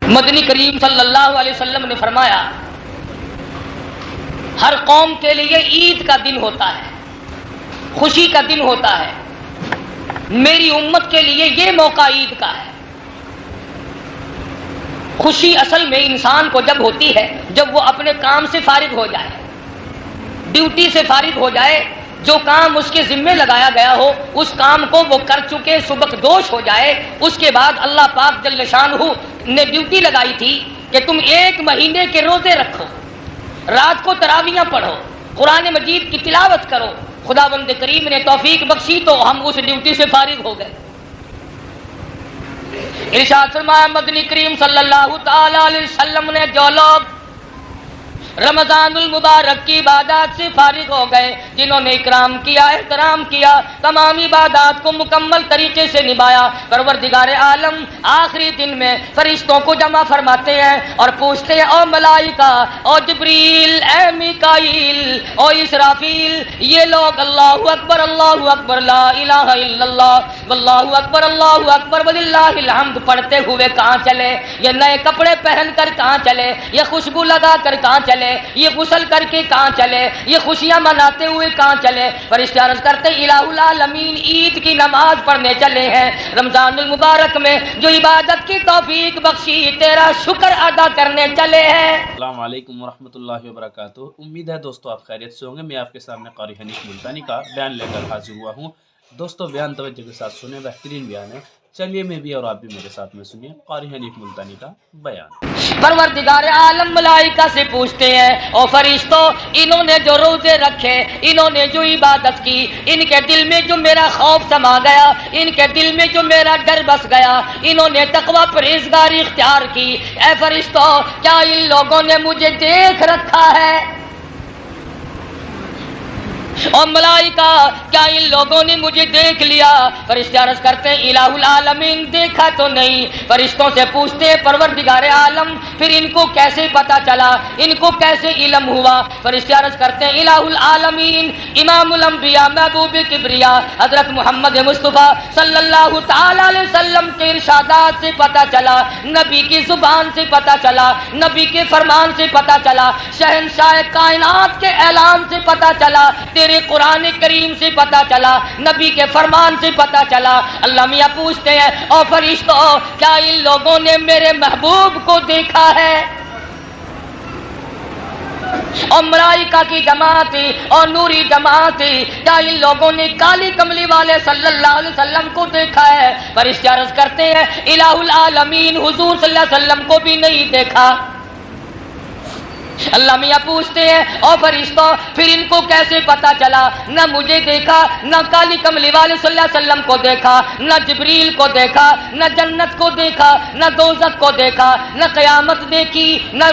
مدنی کریم صلی اللہ علیہ وسلم نے فرمایا ہر قوم کے لیے عید کا دن ہوتا ہے، خوشی کا دن ہوتا ہے۔ میری امت کے لیے یہ موقع عید کا ہے۔ خوشی اصل میں انسان کو جب ہوتی ہے جب وہ اپنے کام سے فارغ ہو جائے، ڈیوٹی سے فارغ ہو جائے، جو کام اس کے ذمے لگایا گیا ہو اس کام کو وہ کر چکے، سبکدوش ہو جائے۔ اس کے بعد اللہ پاک جل شانہ نے ڈیوٹی لگائی تھی کہ تم 1 مہینے کے روزے رکھو، رات کو تراویحاں پڑھو، قرآن مجید کی تلاوت کرو۔ خداوند کریم نے توفیق بخشی تو ہم اس ڈیوٹی سے فارغ ہو گئے۔ ارشاد فرمایا مدنی کریم صلی اللہ تعالی علیہ وسلم نے جو لوگ رمضان المبارک کی عبادات سے فارغ ہو گئے، جنہوں نے اکرام کیا، احترام کیا، تمام عبادات کو مکمل طریقے سے نبھایا، پروردگار عالم آخری دن میں فرشتوں کو جمع فرماتے ہیں اور پوچھتے ہیں، او ملائکہ، او جبریل، اے میکائیل، او اسرافیل، یہ لوگ اللہ اکبر لا الہ الا اللہ واللہ اکبر وللہ الحمد پڑھتے ہوئے کہاں چلے؟ یہ نئے کپڑے پہن کر کہاں چلے؟ یہ خوشبو لگا کر کہاں چلے؟ یہ غسل کر کے کہاں چلے؟ یہ خوشیاں مناتے ہوئے کہاں چلے؟ فرشتے عرض کرتے الہ العالمین عید کی نماز پڑھنے چلے ہیں، رمضان المبارک میں جو عبادت کی توفیق بخشی تیرا شکر ادا کرنے چلے ہیں۔ السلام علیکم ورحمۃ اللہ وبرکاتہ۔ امید ہے دوستو آپ خیریت سے ہوں گے۔ میں آپ کے سامنے قاری حنیف ملتانی کا بیان لے کر حاضر ہوا ہوں۔ دوستو بیان توجہ کے ساتھ سنیں، بہترین بیان ہے، چلیے میں بھی اور آپ بھی میرے ساتھ میں سنیے قاری حنیف ملتانی کا بیان۔ پروردگار عالم ملائکہ سے پوچھتے ہیں، او فرشتوں، انہوں نے جو روزے رکھے، انہوں نے جو عبادت کی، ان کے دل میں جو میرا خوف سما گیا، ان کے دل میں جو میرا ڈر بس گیا، انہوں نے تقوی پرہیزگاری اختیار کی، اے فرشتوں، کیا ان لوگوں نے مجھے دیکھ رکھا ہے؟ اور ملائکہ، کیا ان لوگوں نے مجھے دیکھ لیا؟ فرشتے عرض کرتے ہیں الہ العالمین دیکھا تو نہیں۔ فرشتوں سے پوچھتے ہیں پروردگار عالم پھر ان کو کیسے پتا چلا، ان کو کیسے علم ہوا؟ فرشتے عرض کرتے ہیں الہ العالمین امام الانبیاء محبوب کبریا حضرت محمد مصطفیٰ صلی اللہ تعالی علیہ وسلم کے ارشادات سے پتا چلا، نبی کی زبان سے پتا چلا، نبی کے فرمان سے پتا چلا، شہنشاہ کائنات کے اعلان سے پتا چلا، تیرے قرآن کریم سے پتا چلا، نبی کے فرمان سے پتا چلا۔ اللہ میاں پوچھتے ہیں، او فرشتوں، کیا ان لوگوں نے میرے محبوب کو دیکھا ہے؟ اور ملائکہ کی جماعت اور نوری جماعت، کیا ان لوگوں نے کالی کملی والے صلی اللہ علیہ وسلم کو دیکھا ہے؟ فرشتے عرض کرتے ہیں الہ العالمین حضور صلی اللہ علیہ وسلم کو بھی نہیں دیکھا۔ اللہ میاں پوچھتے ہیں، او فرشتوں، پھر ان کو کیسے پتا چلا؟ نہ مجھے دیکھا، نہ کالی کملی والے صلی اللہ علیہ وسلم کو دیکھا، نہ جبریل کو دیکھا، نہ جنت کو دیکھا، نہ دوزخ کو دیکھا، نہ قیامت دیکھی، نہ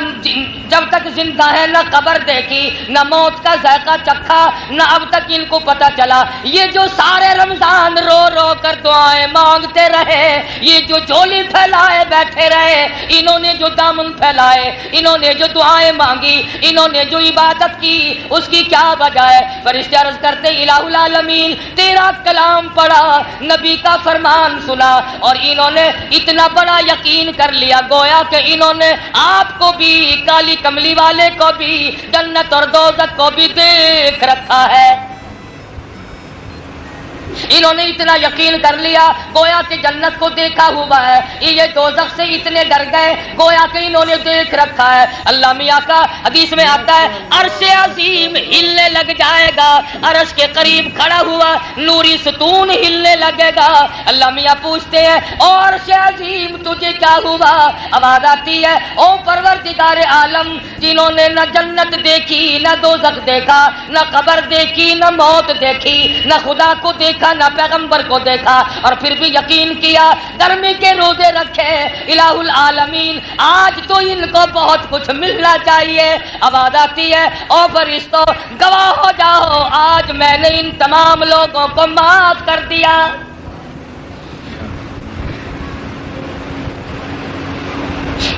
جب تک زندہ ہے نہ قبر دیکھی، نہ موت کا ذائقہ چکھا، نہ اب تک ان کو پتا چلا۔ یہ جو سارے رمضان رو رو کر دعائیں مانگتے رہے، یہ جو جھولی پھیلائے بیٹھے رہے، انہوں نے جو دامن پھیلائے، انہوں نے جو دعائیں مانگی، انہوں نے جو عبادت کی، اس کی کیا وجہ ہے؟ فرشتے عرض کرتے الہ العالمین تیرا کلام پڑھا، نبی کا فرمان سنا، اور انہوں نے اتنا بڑا یقین کر لیا گویا کہ انہوں نے آپ کو بھی، کالی کملی والے کو بھی، جنت اور دوزخ کو بھی دیکھ رکھا ہے۔ انہوں نے اتنا یقین کر لیا گویا کہ جنت کو دیکھا ہوا ہے، یہ دوزخ سے اتنے ڈر گئے گویا کہ انہوں نے دیکھ رکھا ہے۔ اللہ میاں کا حدیث میں آتا ہے عرش عظیم ہلنے لگ جائے گا، عرش کے قریب کھڑا ہوا نوری ستون ہلنے لگے گا۔ اللہ میاں پوچھتے ہیں، او عرش عظیم تجھے کیا ہوا؟ آواز آتی ہے، او پروردگار عالم، جنہوں نے نہ جنت دیکھی، نہ دوزخ دیکھا، نہ قبر دیکھی، نہ موت دیکھی، نہ خدا کو دیکھا، نہ پیغمبر کو دیکھا، اور پھر بھی یقین کیا، گرمی کے روزے رکھے، الہ العالمین آج تو ان کو بہت کچھ ملنا چاہیے۔ آواز آتی ہے، او فرشتوں گواہ ہو جاؤ، آج میں نے ان تمام لوگوں کو معاف کر دیا۔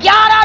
11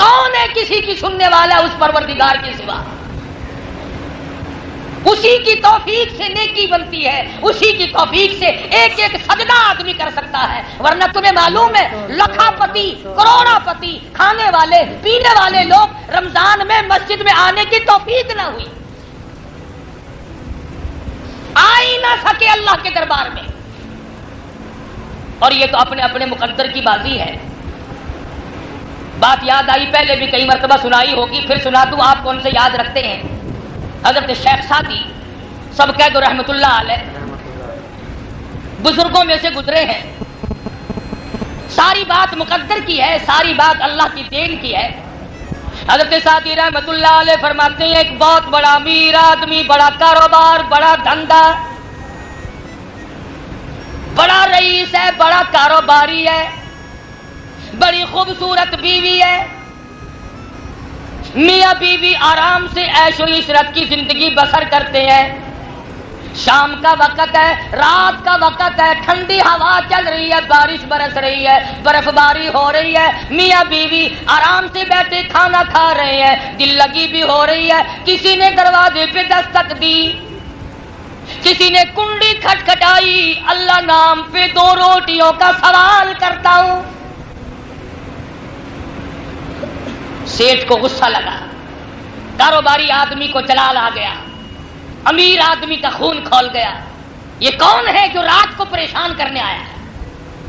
کون ہے کسی کی سننے والا اس پروردگار کے سوا؟ اسی کی توفیق سے نیکی بنتی ہے، اسی کی توفیق سے ایک ایک سجدہ آدمی کر سکتا ہے، ورنہ تمہیں معلوم ہے لکھا پتی کروڑا پتی کھانے والے پینے والے لوگ رمضان میں مسجد میں آنے کی توفیق نہ ہوئی، آ ہی نہ سکے اللہ کے دربار میں، اور یہ تو اپنے اپنے مقدر کی بازی ہے۔ بات یاد آئی، پہلے بھی کئی مرتبہ سنائی ہوگی، پھر سنا دوں، آپ کون سے یاد رکھتے ہیں؟ حضرت شیخ سعدی سب کہہ دو رحمت اللہ علیہ، بزرگوں میں سے گزرے ہیں، ساری بات مقدر کی ہے، ساری بات اللہ کی دین کی ہے۔ حضرت سعدی رحمت اللہ علیہ فرماتے ہیں ایک بہت بڑا امیر آدمی، بڑا کاروبار، بڑا دھندا، بڑا رئیس ہے، بڑا کاروباری ہے، بڑی خوبصورت بیوی ہے، میاں بیوی آرام سے عیش و عشرت کی زندگی بسر کرتے ہیں، شام کا وقت ہے، رات کا وقت ہے، ٹھنڈی ہوا چل رہی ہے، بارش برس رہی ہے، برف باری ہو رہی ہے، میاں بیوی آرام سے بیٹھے کھانا کھا رہے ہیں، دل لگی بھی ہو رہی ہے، کسی نے دروازے پہ دستک دی، کسی نے کنڈی کھٹکھٹائی، اللہ نام پہ 2 روٹیوں کا سوال کرتا ہوں۔ سیٹھ کو غصہ لگا، کاروباری آدمی کو جلال آ گیا، امیر آدمی کا خون کھول گیا، یہ کون ہے جو رات کو پریشان کرنے آیا ہے؟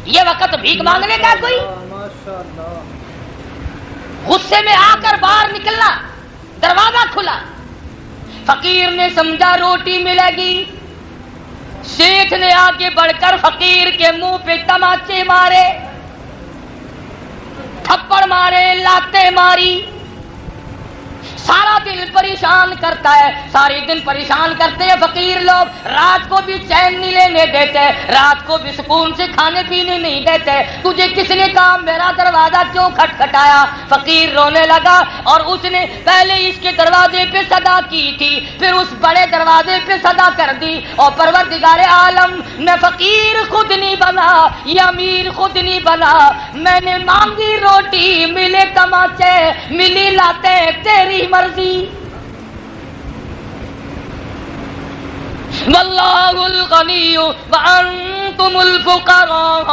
یہ وقت بھیک مانگنے کا کوئی؟ غصے میں آ کر باہر نکلنا، دروازہ کھلا، فقیر نے سمجھا روٹی ملے گی، سیٹھ نے آگے بڑھ کر فقیر کے منہ پہ تماچے مارے، تھپڑ مارے، لاتے ماری، سارا دن پریشان کرتا ہے، سارے دن پریشان کرتے ہیں فقیر لوگ، رات کو بھی چین نہیں لینے دیتے، رات کو بھی سکون سے کھانے پینے نہیں دیتے، تجھے کس نے کہا میرا دروازہ کیوں کھٹکھٹایا؟ فقیر رونے لگا، اور اس نے پہلے اس کے دروازے پہ صدا کی تھی، پھر اس بڑے دروازے پہ صدا کر دی، اور پروردگار عالم میں فقیر خود نہیں بنا، یہ امیر خود نہیں بنا، میں نے مانگی روٹی ملے تماچے، ملی لاتے، تیری مرضی۔ واللہ الغنی وانتم الفقراء،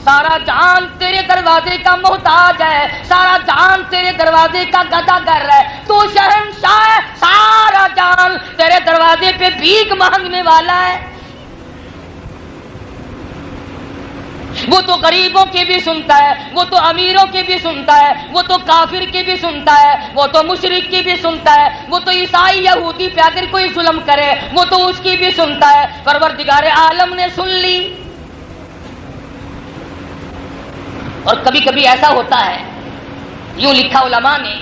سارا جہان تیرے دروازے کا محتاج ہے، سارا جہان تیرے دروازے کا گداگر ہے، تو شہنشاہ ہے، سارا جہان تیرے دروازے پہ بھیک مانگنے والا ہے۔ وہ تو غریبوں کی بھی سنتا ہے، وہ تو امیروں کی بھی سنتا ہے، وہ تو کافر کی بھی سنتا ہے، وہ تو مشرک کی بھی سنتا ہے، وہ تو عیسائی یہودی پہ اگر کوئی ظلم کرے وہ تو اس کی بھی سنتا ہے۔ پروردگار عالم نے سن لی۔ اور کبھی کبھی ایسا ہوتا ہے، یوں لکھا علماء نے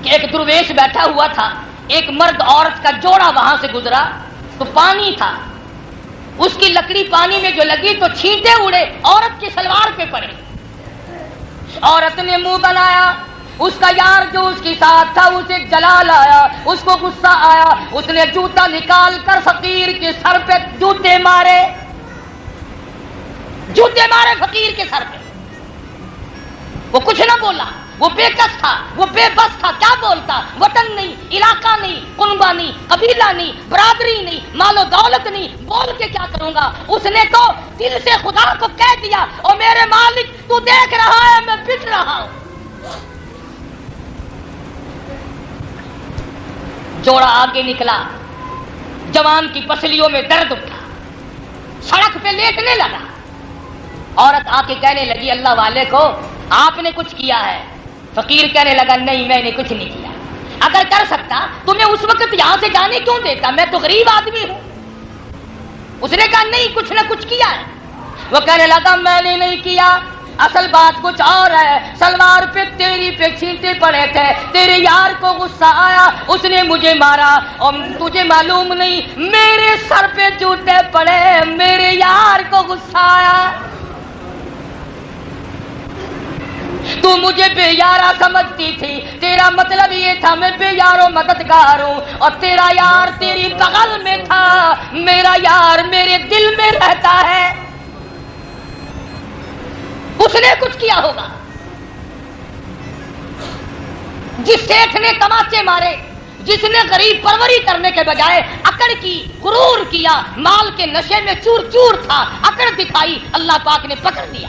کہ ایک درویش بیٹھا ہوا تھا، ایک مرد عورت کا جوڑا وہاں سے گزرا تو پانی تھا، اس کی لکڑی پانی میں جو لگی تو چھینٹے اڑے، عورت کی سلوار پہ پڑے، عورت نے منہ بنایا، اس کا یار جو اس کے ساتھ تھا اسے جلال آیا، اس کو غصہ آیا، اس نے جوتا نکال کر فقیر کے سر پہ جوتے مارے، جوتے مارے فقیر کے سر پہ۔ وہ کچھ نہ بولا، وہ بے کس تھا، وہ بے بس تھا، کیا بولتا؟ وطن نہیں، علاقہ نہیں، کنبہ نہیں، قبیلہ نہیں، برادری نہیں، مال و دولت نہیں، بول کے کیا کروں گا؟ اس نے تو دل سے خدا کو کہہ دیا، اور میرے مالک تو دیکھ رہا ہے میں پٹ رہا ہوں۔ جوڑا آگے نکلا، جوان کی پسلیوں میں درد اٹھا، سڑک پہ لیٹنے لگا، عورت آ کے کہنے لگی اللہ والے کو آپ نے کچھ کیا ہے؟ فقیر کہنے لگا نہیں میں نے کچھ نہیں کیا، اگر کر سکتا تو میں اس وقت یہاں سے جانے کیوں دیتا، میں تو غریب آدمی ہوں۔ اس نے کہا نہیں کچھ نہ کچھ کیا ہے۔ وہ کہنے لگا میں نے نہیں کیا، اصل بات کچھ اور ہے، سلوار پہ تیری پہ چھینٹے پڑے تھے، تیرے یار کو غصہ آیا، اس نے مجھے مارا، اور تجھے معلوم نہیں میرے سر پہ جوتے پڑے، میرے یار کو غصہ آیا، تو مجھے بے یارہ سمجھتی تھی، تیرا مطلب یہ تھا میں بے یارو مددگار ہوں، اور تیرا یار تیری بغل میں تھا، میرا یار میرے دل میں رہتا ہے۔ اس نے کچھ کیا ہوگا، جس سیٹھ نے تماچے مارے، جس نے غریب پروری کرنے کے بجائے اکڑ کی، غرور کیا، مال کے نشے میں چور چور تھا، اکڑ دکھائی، اللہ پاک نے پکڑ لیا۔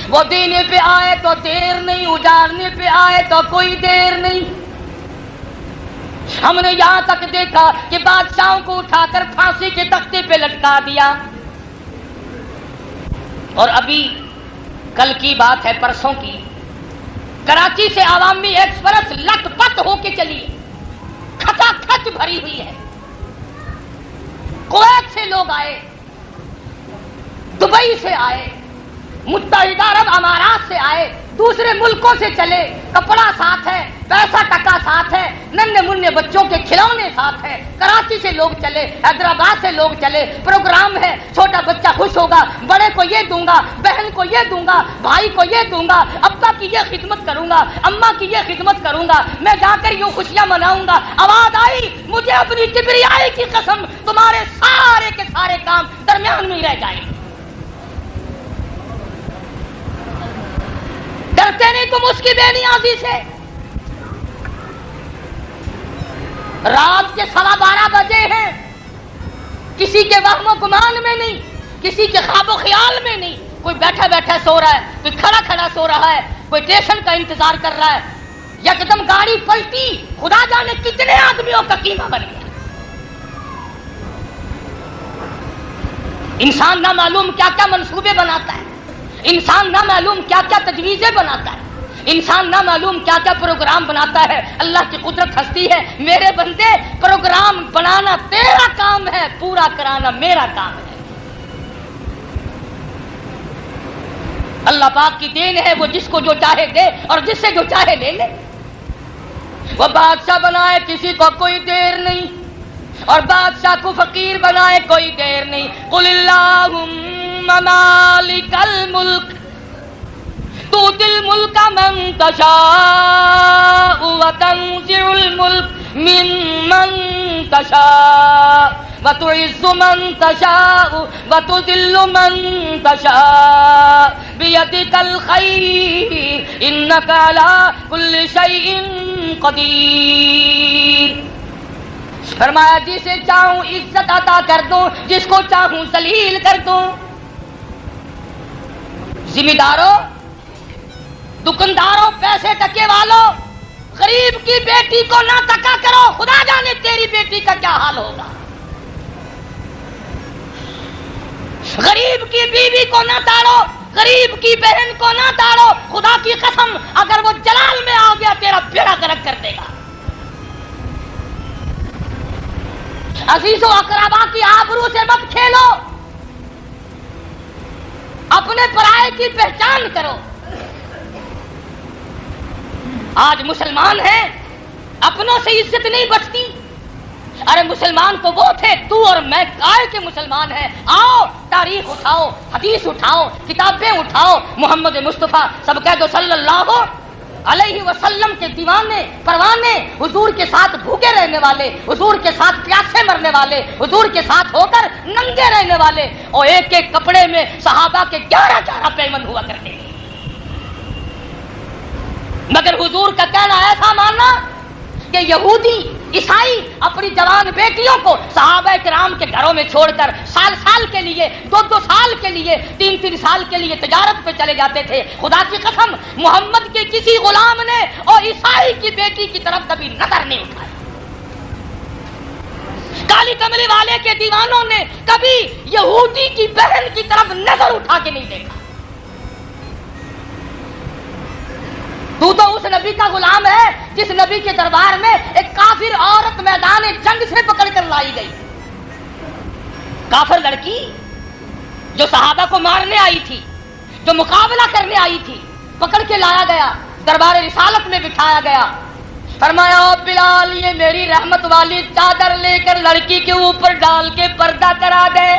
وہ دینے پہ آئے تو دیر نہیں، اجارنے پہ آئے تو کوئی دیر نہیں۔ ہم نے یہاں تک دیکھا کہ بادشاہوں کو اٹھا کر پھانسی کے تختے پہ لٹکا دیا۔ اور ابھی کل کی بات ہے، پرسوں کی، کراچی سے عوامی ایکسپریس لٹ پٹ ہو کے چلی، کھچا کھچ بھری ہوئی ہے۔ کویت سے لوگ آئے، دبئی سے آئے، متحدہ عرب امارات سے آئے، دوسرے ملکوں سے چلے، کپڑا ساتھ ہے، پیسہ ٹکا ساتھ ہے، ننھے منھے بچوں کے کھلونے ساتھ ہے۔ کراچی سے لوگ چلے، حیدرآباد سے لوگ چلے، پروگرام ہے، چھوٹا بچہ خوش ہوگا، بڑے کو یہ دوں گا، بہن کو یہ دوں گا، بھائی کو یہ دوں گا، ابا کی یہ خدمت کروں گا، اماں کی یہ خدمت کروں گا، میں جا کر یوں خوشیاں مناؤں گا۔ آواز آئی، مجھے اپنی کبریائی کی قسم، تمہارے سارے کے سارے کام درمیان میں ہی رہ جائیں گے۔ ڈرتے نہیں تم اس کی بے نیازی سے؟ رات کے 12:15 بجے ہیں، کسی کے وہم و گمان میں نہیں، کسی کے خواب و خیال میں نہیں، کوئی بیٹھا بیٹھا سو رہا ہے، کوئی کھڑا کھڑا سو رہا ہے، کوئی اسٹیشن کا انتظار کر رہا ہے۔ یکدم گاڑی پلٹی، خدا جانے کتنے آدمیوں کا قیمہ بن گیا۔ انسان نہ معلوم کیا کیا منصوبے بناتا ہے، انسان نہ معلوم کیا کیا تجویزیں بناتا ہے، انسان نہ معلوم کیا کیا پروگرام بناتا ہے۔ اللہ کی قدرت ہستی ہے، میرے بندے پروگرام بنانا تیرا کام ہے، پورا کرانا میرا کام ہے۔ اللہ پاک کی دین ہے، وہ جس کو جو چاہے دے اور جس سے جو چاہے لے لے۔ وہ بادشاہ بنائے، کسی کو کوئی دیر نہیں، اور بادشاہ کو فقیر بنائے، کوئی دیر نہیں۔ قل اللہم مالک الملک تؤتی الملک من تشاء وتنزع الملک ممن تشاء وتعز من تشاء وتذل من تشاء بیدک الخیر انک علی کل شیء قدیر۔ فرمایا جسے چاہوں عزت عطا کر دوں، جس کو چاہوں ذلیل کر دوں۔ ذمہ داروں، دکانداروں، پیسے ٹکے والوں، غریب کی بیٹی کو نہ ٹکا کرو، خدا جانے تیری بیٹی کا کیا حال ہوگا۔ غریب کی بیوی کو نہ تاڑو، غریب کی بہن کو نہ تاڑو، خدا کی قسم اگر وہ جلال میں آ گیا تیرا بیڑا غرق کر دے گا۔ عزیز و اقربا کی آبرو سے مت کھیلو، اپنے پرائے کی پہچان کرو۔ آج مسلمان ہیں، اپنوں سے عزت نہیں بچتی۔ ارے مسلمان تو وہ تھے، تو اور میں کائے کے مسلمان ہیں۔ آؤ تاریخ اٹھاؤ، حدیث اٹھاؤ، کتابیں اٹھاؤ، محمد مصطفیٰ سب کہہ دو صلی اللہ علیہ وسلم کے دیوانے پروانے، حضور کے ساتھ بھوکے رہنے والے، حضور کے ساتھ پیاسے مرنے والے، حضور کے ساتھ ہو کر ننگے رہنے والے، اور ایک ایک کپڑے میں صحابہ کے 11 پیمند ہوا کرتے ہیں۔ مگر حضور کا کہنا ایسا ماننا کہ یہودی عیسائی اپنی جوان بیٹیوں کو صحابہ کرام کے گھروں میں چھوڑ کر سال سال کے لیے، 2 سال کے لیے، 3 سال کے لیے تجارت پہ چلے جاتے تھے۔ خدا کی قسم محمد کے کسی غلام نے اور عیسائی کی بیٹی کی طرف کبھی نظر نہیں اٹھائی۔ کالی کملی والے کے دیوانوں نے کبھی یہودی کی بہن کی طرف نظر اٹھا کے نہیں دیکھا۔ تو اس نبی کا غلام ہے جس نبی کے دربار میں ایک کافر عورت میدان جنگ سے پکڑ کر لائی گئی۔ کافر لڑکی جو صحابہ کو مارنے آئی تھی، جو مقابلہ کرنے آئی تھی، پکڑ کے لایا گیا، دربار رسالت میں بٹھایا گیا۔ فرمایا او بلال، یہ میری رحمت والی چادر لے کر لڑکی کے اوپر ڈال کے پردہ کرا دے۔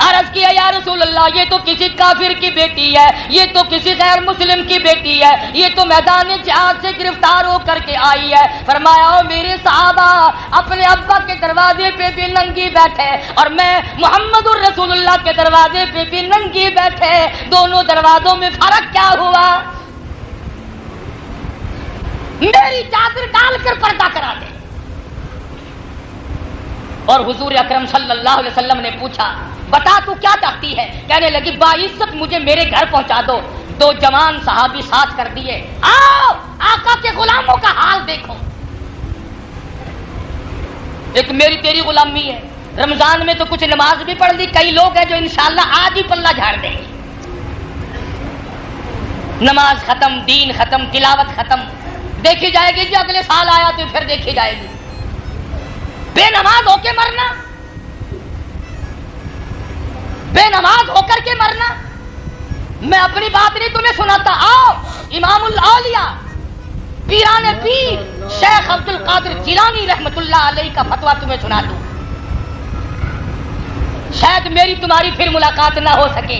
عرض کیا یا رسول اللہ، یہ تو کسی کافر کی بیٹی ہے، یہ تو کسی غیر مسلم کی بیٹی ہے، یہ تو میدان جہاد سے گرفتار ہو کر کے آئی ہے۔ فرمایا او میرے صحابہ، اپنے ابا کے دروازے پہ بھی ننگی بیٹھے اور میں محمد الرسول اللہ کے دروازے پہ بھی ننگی بیٹھے، دونوں دروازوں میں فرق کیا ہوا؟ کر پردہ کرا دے۔ اور حضور اکرم صلی اللہ علیہ وسلم نے پوچھا بتا تو کیا چاہتی ہے؟ کہنے لگی باعزت مجھے میرے گھر پہنچا دو۔ دو جوان صحابی ساتھ کر دیے، آؤ آقا کے غلاموں کا حال دیکھو۔ ایک میری تیری غلامی ہے، رمضان میں تو کچھ نماز بھی پڑھ لی، کئی لوگ ہیں جو انشاءاللہ آج ہی پلہ جھاڑ دیں گے۔ نماز ختم، دین ختم، تلاوت ختم، دیکھی جائے گی جو اگلے سال آیا تو پھر دیکھی جائے گی۔ بے نماز ہو کے مرنا، بے نماز ہو کر کے مرنا۔ میں اپنی بات نہیں تمہیں سناتا، آؤ امام الاولیاء پیران پیر شیخ عبد القادر جیلانی رحمت اللہ علیہ کا فتویٰ تمہیں سنا دوں، شاید میری تمہاری پھر ملاقات نہ ہو سکے،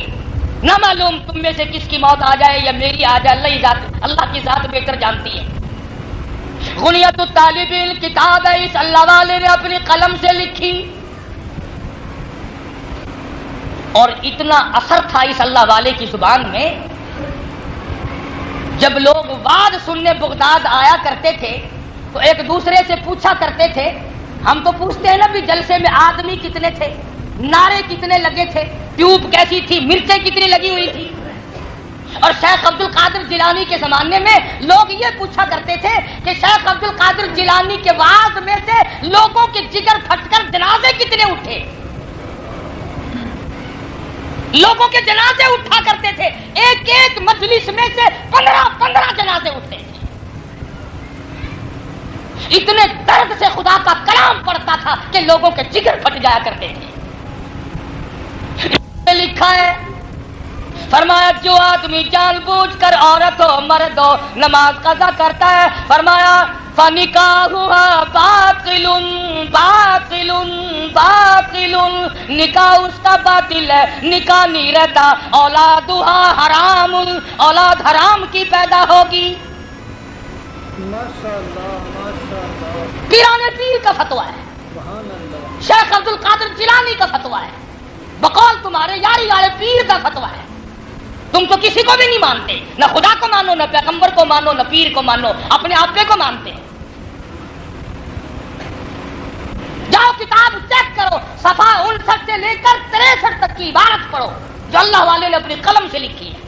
نہ معلوم تم میں سے کس کی موت آ جائے یا میری آ جائے، اللہ کی ذات بہتر جانتی ہے۔ غنیت الطالب کتاب ہے، اس اللہ والے نے اپنی قلم سے لکھی، اور اتنا اثر تھا اس اللہ والے کی زبان میں، جب لوگ وعظ سننے بغداد آیا کرتے تھے تو ایک دوسرے سے پوچھا کرتے تھے، ہم تو پوچھتے ہیں نا بھی جلسے میں آدمی کتنے تھے، نعرے کتنے لگے تھے، ٹیوب کیسی تھی، مرچیں کتنی لگی ہوئی تھی۔ اور شیخ عبد القادر جیلانی کے زمانے میں لوگ یہ پوچھا کرتے تھے کہ شیخ عبد القادر جیلانی کے وعظ میں سے لوگوں کے جگر پھٹ کر جنازے کتنے اٹھے، لوگوں کے جنازے اٹھا کرتے تھے، ایک ایک مجلس میں سے 15 جنازے اٹھتے تھے۔ اتنے درد سے خدا کا کلام پڑھتا تھا کہ لوگوں کے جگر پھٹ جایا کرتے تھے۔ لکھا ہے، فرمایا جو آدمی جان بوجھ کر عورت ہو مرد ہو نماز قضا کرتا ہے، فرمایا فَنِكَاحُهَا بَاطِلٌ بَاطِلٌ بَاطِلٌ، نکاح اس کا باطل ہے، نکاح نہیں رہتا۔ اولادها حرام، اولاد حرام کی پیدا ہوگی۔ پیران پیر کا فتویٰ ہے، شیخ عبد القادر جیلانی کا فتویٰ ہے، بقول تمہارے یاری والے پیر کا فتویٰ ہے۔ تم تو کسی کو بھی نہیں مانتے، نہ خدا کو مانو، نہ پیغمبر کو مانو، نہ پیر کو مانو، اپنے آپے کو مانتے ہیں۔ جاؤ کتاب چیک کرو، صفحہ 59 سے لے کر 63 تک کی عبارت پڑھو جو اللہ والے نے اپنی قلم سے لکھی ہے۔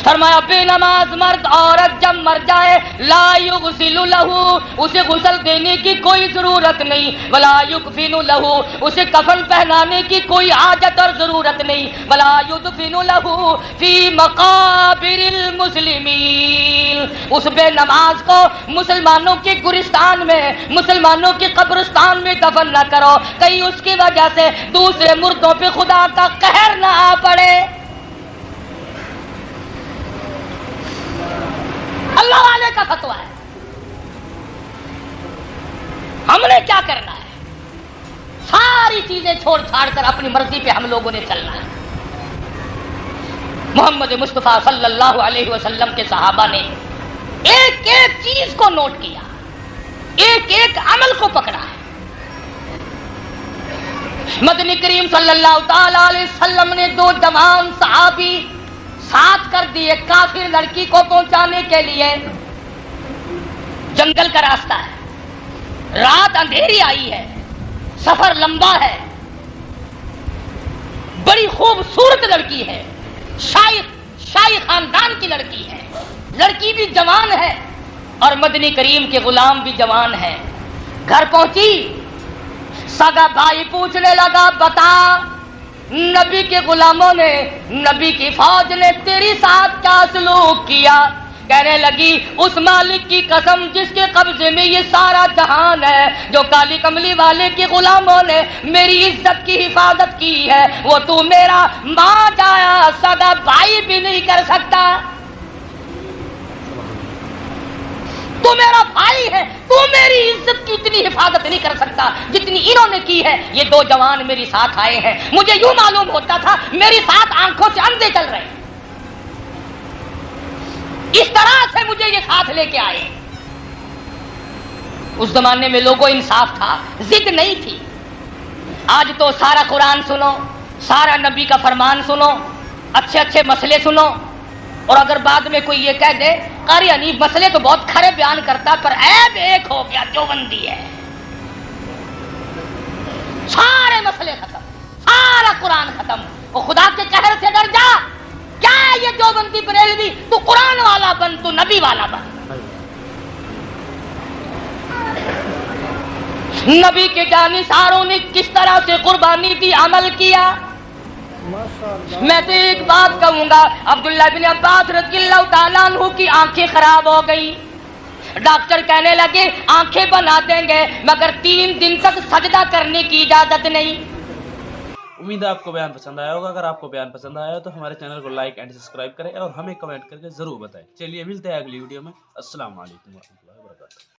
فرمایا بے نماز مرد عورت جب مر جائے لا یغسل لہو، اسے غسل دینے کی کوئی ضرورت نہیں، ولا یکفن لہو، اسے کفن پہنانے کی کوئی حاجت اور ضرورت نہیں، ولا یدفن لہو فی مقابر المسلمین، اس بے نماز کو مسلمانوں کے گورستان میں، مسلمانوں کے قبرستان میں دفن نہ کرو، کہیں اس کی وجہ سے دوسرے مردوں پہ خدا کا قہر نہ آ پڑے۔ اللہ والے کا فتویٰ ہے، ہم نے کیا کرنا ہے؟ ساری چیزیں چھوڑ چھاڑ کر اپنی مرضی پہ ہم لوگوں نے چلنا ہے۔ محمد مصطفیٰ صلی اللہ علیہ وسلم کے صحابہ نے ایک ایک چیز کو نوٹ کیا، ایک ایک عمل کو پکڑا ہے۔ مدنی کریم صلی اللہ تعالی علیہ وسلم نے 2 جوان صحابی ساتھ کر دیے کافر لڑکی کو پہنچانے کے لیے۔ جنگل کا راستہ ہے، رات اندھیری آئی ہے، سفر لمبا ہے، بڑی خوبصورت لڑکی ہے، شاہی خاندان کی لڑکی ہے، لڑکی بھی جوان ہے اور مدنی کریم کے غلام بھی جوان ہے۔ گھر پہنچی، سگا بھائی پوچھنے لگا بتا نبی کے غلاموں نے، نبی کی فوج نے تیری ساتھ کیا سلوک کیا؟ کہنے لگی اس مالک کی قسم جس کے قبضے میں یہ سارا جہان ہے، جو کالی کملی والے کے غلاموں نے میری عزت کی حفاظت کی ہے، وہ تو میرا ماں جایا سگا بھائی بھی نہیں کر سکتا۔ تو میرا بھائی ہے، تو میری عزت کی اتنی حفاظت نہیں کر سکتا جتنی انہوں نے کی ہے۔ یہ 2 جوان میری ساتھ آئے ہیں، مجھے یوں معلوم ہوتا تھا میری ساتھ آنکھوں سے اندھے چل رہے ہیں، اس طرح سے مجھے یہ ساتھ لے کے آئے۔ اس زمانے میں لوگوں انصاف تھا، ضد نہیں تھی۔ آج تو سارا قرآن سنو، سارا نبی کا فرمان سنو، اچھے اچھے مسئلے سنو، اور اگر بعد میں کوئی یہ کہہ دے قاری حنیف مسئلے تو بہت کھرے بیان کرتا پر عیب ایک ہو گیا دیوبندی ہے، سارے مسئلے ختم، سارا قرآن ختم، وہ خدا کے قہر سے ڈر جا، کیا ہے یہ دیوبندی بریلوی، تو قرآن والا بن، تو نبی والا بن۔ نبی کے جانثاروں نے کس طرح سے قربانی دی، عمل کیا۔ میں تو ایک بات کہوں گا، عبداللہ بن عباس رضی اللہ تعالیٰ عنہ کی آنکھیں خراب ہو گئی، ڈاکٹر کہنے لگے آنکھیں بنا دیں گے مگر 3 دن تک سجدہ کرنے کی اجازت نہیں۔ امید ہے آپ کو بیان پسند آیا ہوگا۔ اگر آپ کو بیان پسند آیا تو ہمارے چینل کو لائک اینڈ سبسکرائب کریں اور ہمیں کمنٹ کر کے ضرور بتائیں۔ چلیے ملتے ہیں اگلی ویڈیو میں۔ السلام علیکم ورحمۃ اللہ وبرکاتہ۔